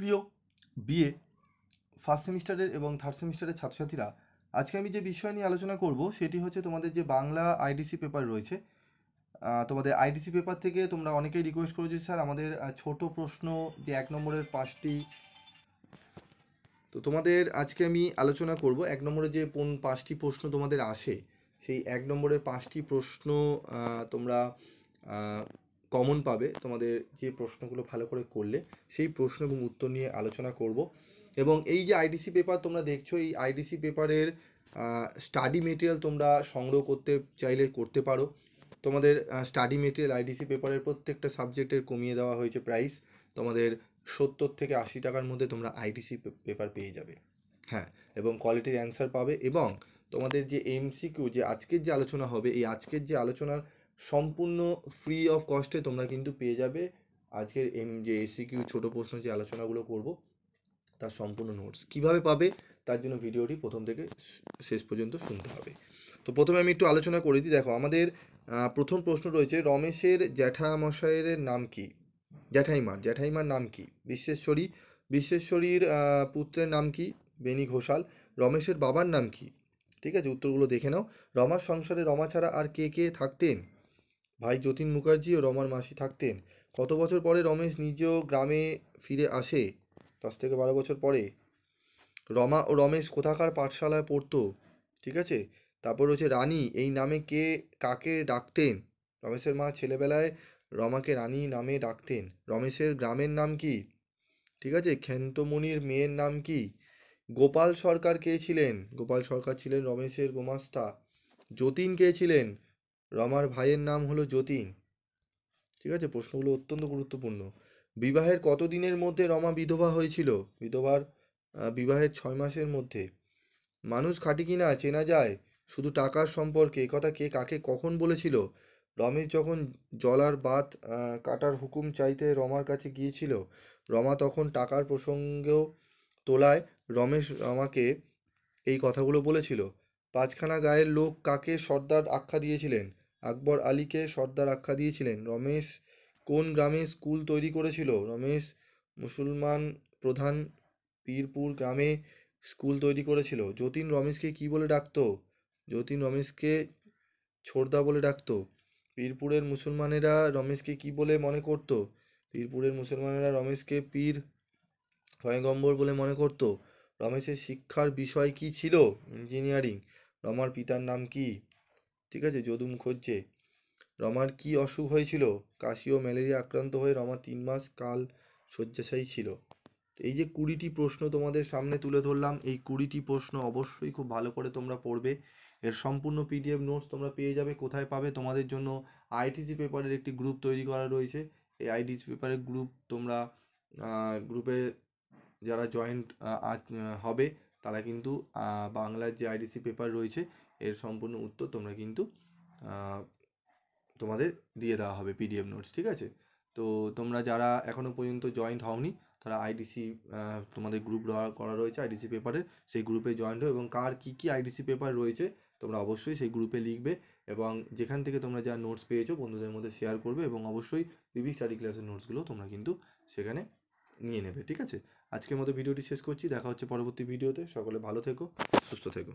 প্রিয় BA first সেমিস্টারের এবং থার্ড সেমিস্টারের ছাত্রছাত্রীরা, আজকে আমি যে বিষয় নিয়ে আলোচনা করব সেটি হচ্ছে তোমাদের যে বাংলা আইডিসি পেপার রয়েছে। তোমাদের আইডিসি পেপার থেকে তোমরা অনেকেই রিকোয়েস্ট করেছো স্যার আমাদের ছোট প্রশ্ন যে 1 নম্বরের 5টি। তো তোমাদের আজকে আমি আলোচনা করব 1 নম্বরে যে 5টি প্রশ্ন তোমাদের আসে, সেই 1 নম্বরের 5টি প্রশ্ন তোমরা কমন পাবে। তোমাদের যে প্রশ্নগুলো ভালো করে করলে সেই প্রশ্ন এবং উত্তর নিয়ে আলোচনা করব। এবং এই যে আইডিসি পেপার তোমরা দেখছো, এই আইডিসি পেপারের স্টাডি মেটেরিয়াল তোমরা সংগ্রহ করতে চাইলে করতে পারো। তোমাদের স্টাডি মেটেরিয়াল আইডিসি পেপারের প্রত্যেকটা সাবজেক্টের কমিয়ে দেওয়া হয়েছে প্রাইস। তোমাদের 70 থেকে 80 টাকার মধ্যে তোমরা আইডিসি পেপার পেয়ে যাবে। হ্যাঁ, এবং কোয়ালিটির অ্যান্সার পাবে। এবং তোমাদের যে এমসিকিউ, যে আজকের যে আলোচনা হবে, এই আজকের যে আলোচনার সম্পূর্ণ ফ্রি অফ কস্টে তোমরা কিন্তু পেয়ে যাবে আজকের যে এসিকিউ ছোটো প্রশ্ন যে আলোচনাগুলো করব তার সম্পূর্ণ নোটস। কীভাবে পাবে তার জন্য ভিডিওটি প্রথম থেকে শেষ পর্যন্ত শুনতে হবে। তো প্রথমে আমি একটু আলোচনা করে দিই। দেখো, আমাদের প্রথম প্রশ্ন রয়েছে, রমেশের জ্যাঠামশাইয়ের নাম কি? জ্যাঠাইমার নাম কি? বিশ্বেশ্বরীর পুত্রের নাম কি? বেনি ঘোষাল। রমেশের বাবার নাম কি? ঠিক আছে, উত্তরগুলো দেখে নাও। রমার সংসারে রমা ছাড়া আর কে কে থাকতেন? ভাই যতীন মুখার্জি ও রমার মাসি থাকতেন। কত বছর পরে রমেশ নিজ গ্রামে ফিরে আসে? 10 থেকে 12 বছর পরে। রমা ও রমেশ কোথাকার পাঠশালায় পড়তো? ঠিক আছে। তারপর হচ্ছে রানী এই নামে কাকে ডাকতেন? রমেশের মা ছেলেবেলায় রমাকে রানী নামে ডাকতেন। রমেশের গ্রামের নাম কি? ঠিক আছে। ক্ষেন্তমণির মেয়ের নাম কি? গোপাল সরকার কে ছিলেন? গোপাল সরকার ছিলেন রমেশের গোমাস্তা। যতীন কে ছিলেন? রমার ভাইয়ের নাম হলো যতীন। ঠিক আছে, প্রশ্নগুলো অত্যন্ত গুরুত্বপূর্ণ। বিবাহের কত দিনের মধ্যে রমা বিধবা হয়েছিল? বিবাহের 6 মাসের মধ্যে। মানুষ খাঁটি কিনা চেনা যায় শুধু টাকার সম্পর্কে, একথা কে কাকে কখন বলেছিল? রমেশ যখন জলার বাত কাটার হুকুম চাইতে রমার কাছে গিয়েছিল, রমা তখন টাকার প্রসঙ্গেও তোলায় রমেশ রমাকে এই কথাগুলো বলেছিল। 5খানা গায়ের লোক কাকে সর্দার আখ্যা দিয়েছিলেন? আকবর আলীকে সর্দার আখ্যা দিয়েছিলেন। রমেশ কোন গ্রামে স্কুল তৈরি করেছিল? রমেশ মুসলমান প্রধান পীরপুর গ্রামে স্কুল তৈরি করেছিল। যতীন রমেশকে কি বলে ডাকতো? যতীন রমেশকে ছোড়দা বলে ডাকতো। পীরপুরের মুসলমানেরা রমেশকে কি বলে মনে করতো? পীরপুরের মুসলমানেরা রমেশকে পীর পয়গম্বর বলে মনে করতো। রমেশের শিক্ষার বিষয় কি ছিল? ইঞ্জিনিয়ারিং। রমার পিতার নাম কি? ঠিক আছে, যদু মুখর্জি। রমার কি অসুখ হয়েছিল? কাশি ও ম্যালেরিয়া আক্রান্ত হয়ে রমা 3 মাস কাল শয্যাশায়ী ছিল। এই যে 20টি প্রশ্ন তোমাদের সামনে তুলে ধরলাম, এই 20টি প্রশ্ন অবশ্যই খুব ভালো করে তোমরা পড়বে। এর সম্পূর্ণ পিডিএফ নোটস তোমরা পেয়ে যাবে। কোথায় পাবে? তোমাদের জন্য আইটিসি পেপারের একটি গ্রুপ তৈরি করা রয়েছে। এই আইটিসি পেপারের গ্রুপ তোমরা গ্রুপে যারা জয়েন্ট হবে তারা কিন্তু বাংলার যে আইডিসি পেপার রয়েছে এর সম্পূর্ণ উত্তর তোমরা কিন্তু তোমাদের দিয়ে দেওয়া হবে পিডিএফ নোটস। ঠিক আছে, তো তোমরা যারা এখনও পর্যন্ত জয়েন্ট হওনি তারা আইডিসি তোমাদের গ্রুপ করা রয়েছে আইডিসি পেপারের, সেই গ্রুপে জয়েন্ট হও এবং কার কী কী আইডিসি পেপার রয়েছে তোমরা অবশ্যই সেই গ্রুপে লিখবে এবং যেখান থেকে তোমরা যা নোটস পেয়েছো বন্ধুদের মধ্যে শেয়ার করবে এবং অবশ্যই পিবি স্টাডি ক্লাসের নোটসগুলো তোমরা কিন্তু সেখানে নিয়ে নেবে। ঠিক আছে, আজকের মতো ভিডিওটি শেষ করছি। দেখা হচ্ছে পরবর্তী ভিডিওতে। সকলে ভালো থেকো, সুস্থ থেকো।